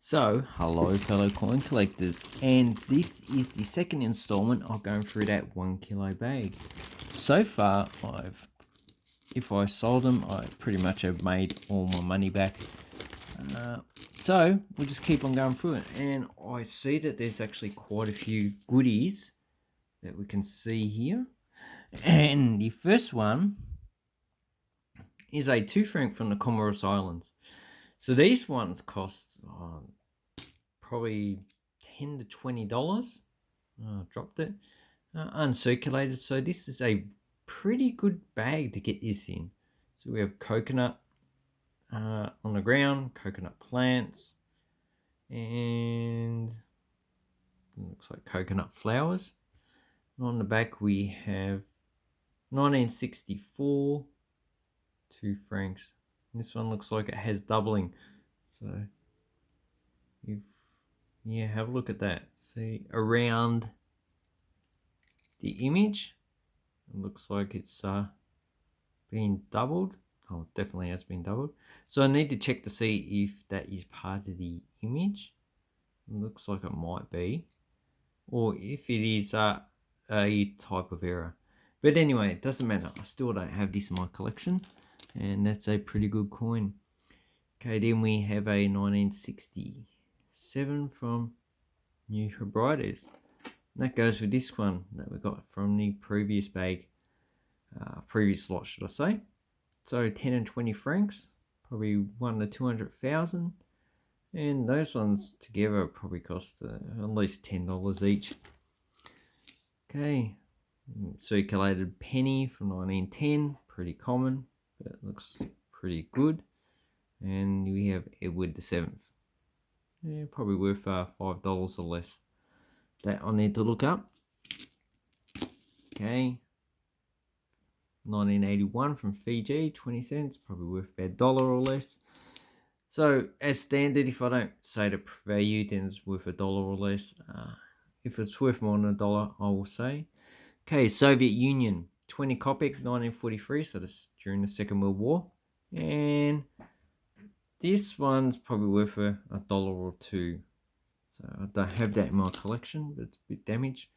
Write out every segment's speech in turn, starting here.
So, hello fellow coin collectors, and this is the second installment of going through that 1 kilo bag. So far, if I sold them, I pretty much have made all my money back. So, we'll just keep on going through it, and I see that there's actually quite a few goodies that we can see here. And the first one is a 2 franc from the Comoros Islands. So these ones cost probably $10 to $20. Dropped it. Uncirculated. So this is a pretty good bag to get this in. So we have coconut on the ground, coconut plants, and it looks like coconut flowers. And on the back we have 1964, 2 francs. And this one looks like it has doubling. So have a look at that. See around the image, it looks like it's been doubled. Oh, it definitely has been doubled. So I need to check to see if that is part of the image. It looks like it might be, or if it is a type of error. But anyway, it doesn't matter. I still don't have this in my collection, and that's a pretty good coin. Okay, then we have a 1967 from New Hebrides. And that goes with this one that we got from the previous bag, previous lot, should I say. So 10 and 20 francs, probably 1 to 200,000. And those ones together probably cost at least $10 each. Okay, Circulated Penny from 1910, pretty common, but it looks pretty good. And we have Edward VII. Yeah, probably worth $5 or less. That I need to look up. Okay, 1981 from Fiji, 20 cents, probably worth about $1 or less. So as standard, if I don't say the value, then it's worth $1 or less. If it's worth more than $1, I will say. Okay, Soviet Union, 20 Copic, 1943, so this during the Second World War. And this one's probably worth $1 or $2. So I don't have that in my collection, but it's a bit damaged.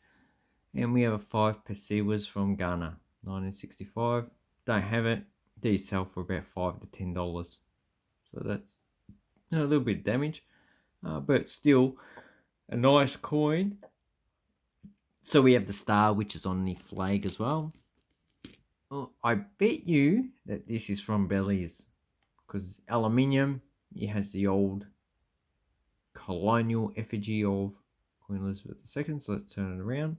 And we have a 5 Perceiwas from Ghana, 1965. Don't have it. These sell for about $5 to $10. So that's a little bit damaged, but still a nice coin. So we have the star, which is on the flag as well. Oh, I bet you that this is from Belize, because Aluminium, it has the old colonial effigy of Queen Elizabeth II. So let's turn it around.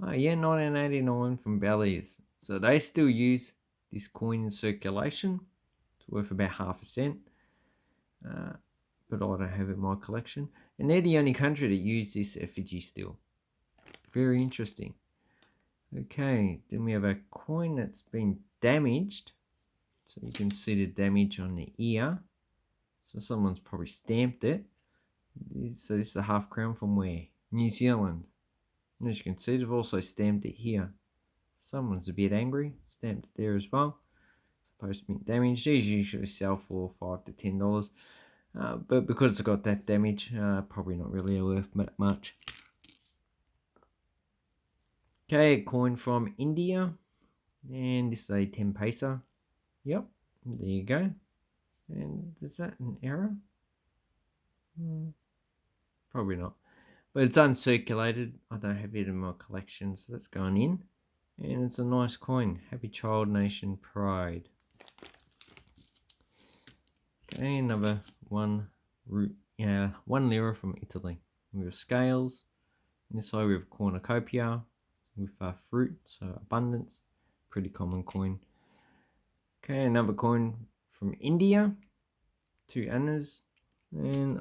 Oh yeah, 1989 from Belize. So they still use this coin in circulation. It's worth about half a cent. But I don't have it in my collection. And they're the only country that use this effigy still. Very interesting. Okay, then we have a coin that's been damaged. So you can see the damage on the ear. So someone's probably stamped it. So this is a half crown from where? New Zealand. And as you can see, they've also stamped it here. Someone's a bit angry. Stamped it there as well. Supposed to be damaged. These usually sell for $5 to $10. But because it's got that damage, probably not really worth much. Okay, a coin from India. And this is a 10 paisa. Yep, there you go. And is that an error? Probably not. But it's uncirculated. I don't have it in my collection, so that's going in. And it's a nice coin. Happy Child Nation Pride. Okay, another one lira from Italy. We have scales. On this side we have cornucopia with fruit, so abundance. Pretty common coin. Okay, another coin from India. 2 annas. And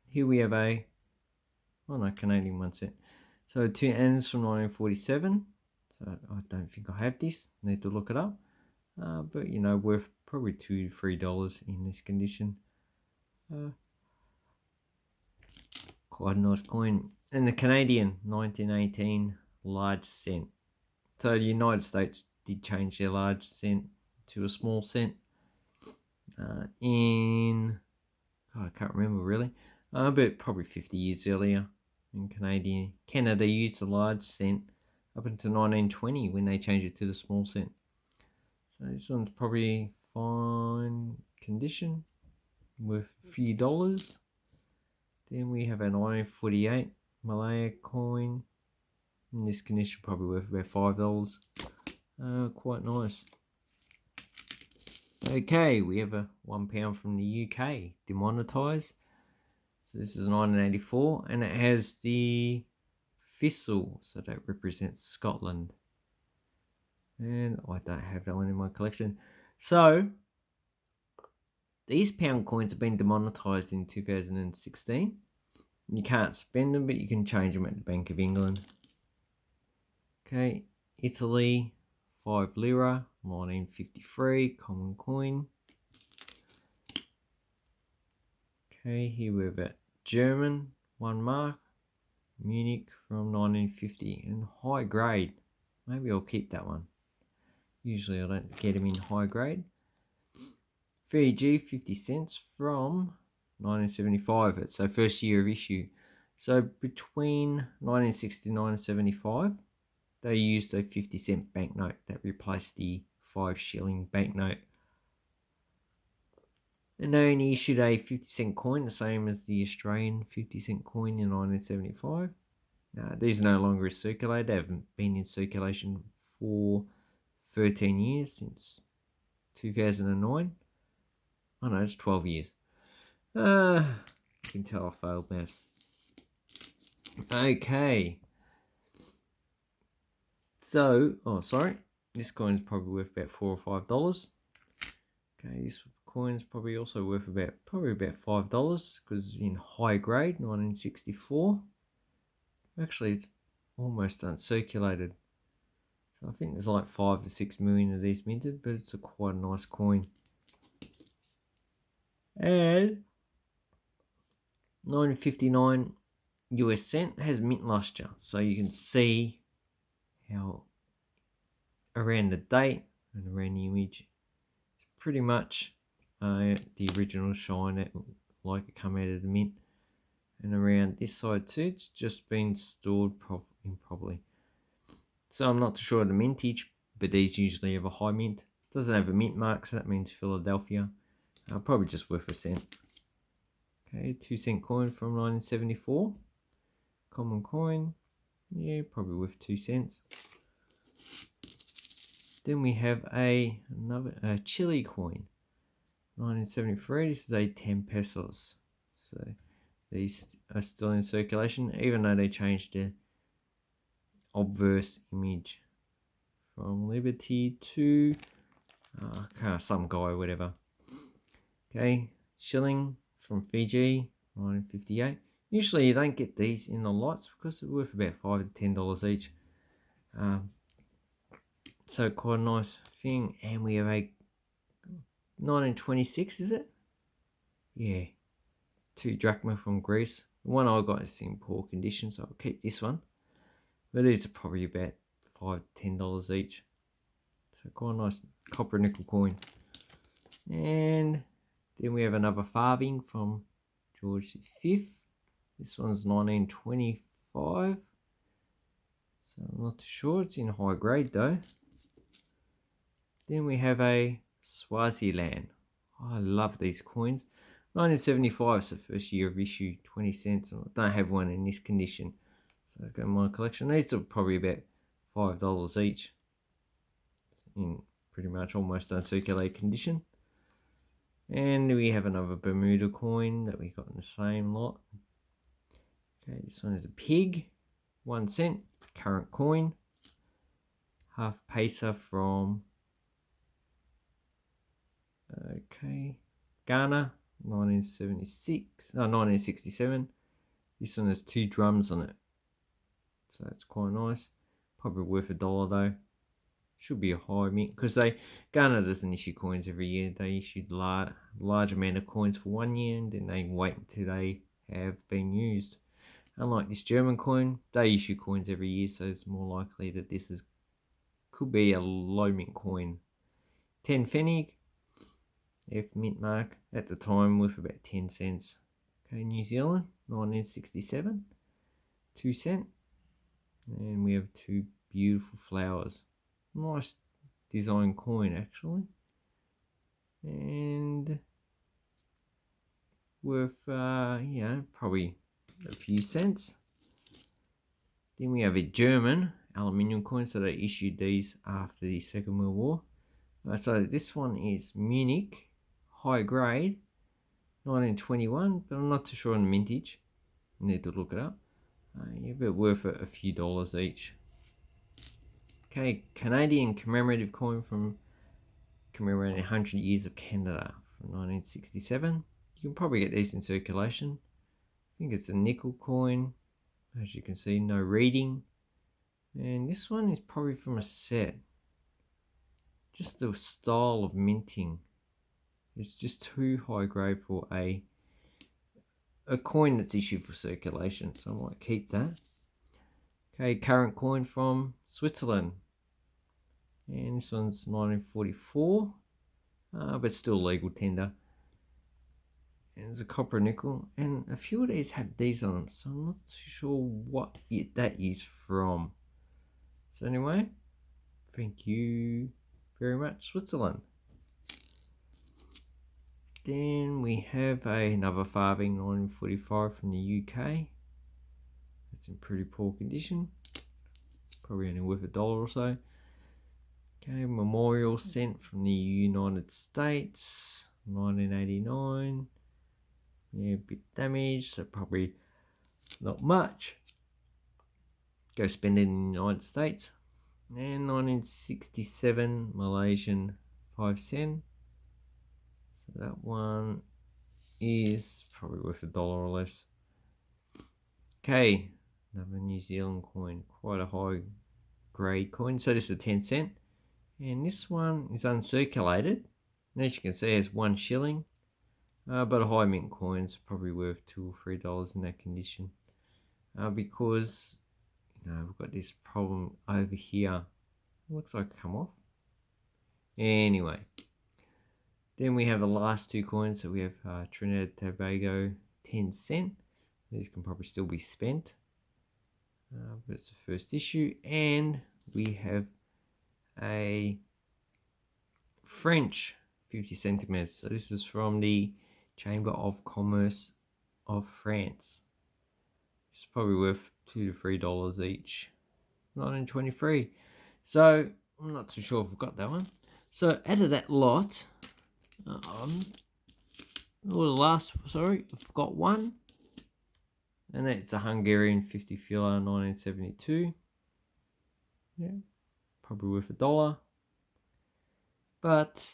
here we have Canadian 1 cent. So 2 annas from 1947. So I don't think I have this. Need to look it up. But worth probably $2 to $3 in this condition. Quite a nice coin. And the Canadian 1918 large cent. So the United States did change their large cent to a small cent I can't remember really. but probably 50 years earlier. In Canada used the large cent up until 1920 when they changed it to the small cent. So this one's probably fine condition, worth a few dollars. Then we have a 1948 Malaya coin. In this condition, probably worth about $5. Quite nice. Okay, we have a £1 from the UK, demonetised. So this is 1984, and it has the thistle, so that represents Scotland. And I don't have that one in my collection. So these pound coins have been demonetised in 2016. You can't spend them, but you can change them at the Bank of England. Okay, Italy, 5 Lira, 1953, common coin. Okay, here we've got German, 1 mark, Munich from 1950, and high grade. Maybe I'll keep that one. Usually I don't get them in high grade. Fiji, 50 cents from 1975. It's our first year of issue. So between 1969 and 75, they used a 50-cent banknote that replaced the 5 shilling banknote. And they only issued a 50-cent coin, the same as the Australian 50-cent coin in 1975. These are no longer circulated. They haven't been in circulation for 13 years, since 2009. Oh no, it's 12 years. You can tell I failed maths. Okay. So, this coin's probably worth about $4 or $5. Okay, this coin's probably also worth about $5 because it's in high grade, 1964. Actually, it's almost uncirculated. So I think there's like 5 to 6 million of these minted, but it's quite a nice coin. And 1959 US cent has mint luster, so you can see how around the date and around the image, it's pretty much the original shine that like it come out of the mint. And around this side too, it's just been stored improperly. So I'm not too sure of the mintage, but these usually have a high mint. Doesn't have a mint mark, so that means Philadelphia. Probably just worth a cent. Okay, 2-cent coin from 1974. Common coin. Yeah, probably worth 2 cents. Then we have another Chile coin. 1973. This is a 10 pesos. So these are still in circulation, even though they changed the obverse image from Liberty to some guy, whatever. Okay, Shilling from Fiji, 1958. Usually you don't get these in the lots because they're worth about $5 to $10 each. So quite a nice thing. And we have a 1926, is it? Yeah. 2 drachma from Greece. The one I got is in poor condition, so I'll keep this one. But these are probably about $5 to $10 each. So quite a nice copper nickel coin. And then we have another farthing from George V. This one's 1925. So I'm not too sure. It's in high grade though. Then we have a Swaziland. Oh, I love these coins. 1975 is the first year of issue, 20 cents. And I don't have one in this condition. So I've got my collection. These are probably about $5 each. It's in pretty much almost uncirculated condition. And we have another Bermuda coin that we got in the same lot. Okay, this one is a pig. 1 cent, current coin. Half paisa from Ghana, 1967. This one has 2 drums on it. So that's quite nice. Probably worth $1 though. Should be a high mint because Ghana doesn't issue coins every year. They issued large amount of coins for 1 year and then they wait until they have been used. Unlike this German coin, they issue coins every year, so it's more likely that this could be a low mint coin. 10 Pfennig, F mint mark at the time, worth about 10 cents. Okay, New Zealand, 1967, 2 cent. And we have two beautiful flowers. Nice design coin actually. And worth, probably a few cents. Then we have a German aluminium coin, so they issued these after the Second World War. So this one is Munich, high grade, 1921, but I'm not too sure on the mintage. Need to look it up. But worth a few dollars each. Okay, Canadian commemorative coin from commemorating 100 years of Canada from 1967. You can probably get these in circulation. I think it's a nickel coin. As you can see, no reading. And this one is probably from a set. Just the style of minting. It's just too high grade for a coin that's issued for circulation. So I might keep that. Okay, current coin from Switzerland. And this one's 1944. But still legal tender. And there's a copper nickel, and a few of these have these on them, so I'm not too sure what that is from. So anyway, thank you very much, Switzerland. Then we have another farthing, 1945 from the UK. It's in pretty poor condition. Probably only worth $1 or so. Okay, memorial cent from the United States, 1989. Yeah, a bit damaged, so probably not much. Go spend it in the United States. And 1967 Malaysian 5 cent. So that one is probably worth $1 or less. Okay, another New Zealand coin, quite a high grade coin. So this is a 10 cent. And this one is uncirculated. And as you can see, it has 1 shilling. But a high mint coin is probably worth $2 or $3 in that condition. Because, we've got this problem over here. It looks like it come off. Anyway. Then we have the last two coins. So we have Trinidad Tobago 10 cent. These can probably still be spent. But it's the first issue. And we have a French 50 centimeters. So this is from the Chamber of Commerce of France. It's probably worth $2 to $3 each. 1923. So I'm not too sure if I've got that one. So out of that lot, I've got one, and it's a Hungarian 50 filler 1972. Yeah, probably worth $1. But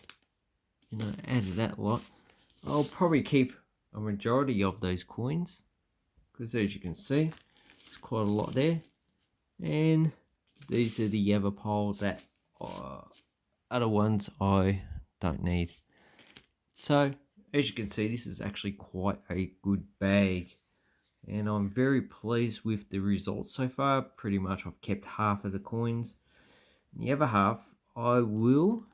out of that lot, I'll probably keep a majority of those coins, because as you can see, there's quite a lot there. And these are the other pile that other ones I don't need. So as you can see, this is actually quite a good bag, and I'm very pleased with the results so far. Pretty much I've kept half of the coins. The other half I will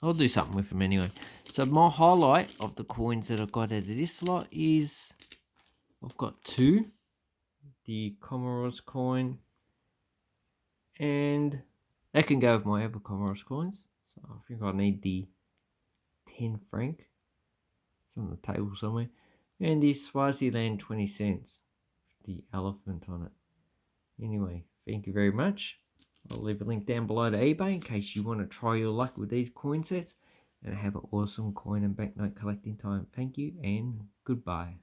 I'll do something with them anyway. So my highlight of the coins that I've got out of this lot is I've got two. The Comoros coin, and that can go with my other Comoros coins. So I think I need the 10 franc. It's on the table somewhere. And the Swaziland 20 cents. The elephant on it. Anyway, thank you very much. I'll leave a link down below to eBay in case you want to try your luck with these coin sets. And have an awesome coin and banknote collecting time. Thank you and goodbye.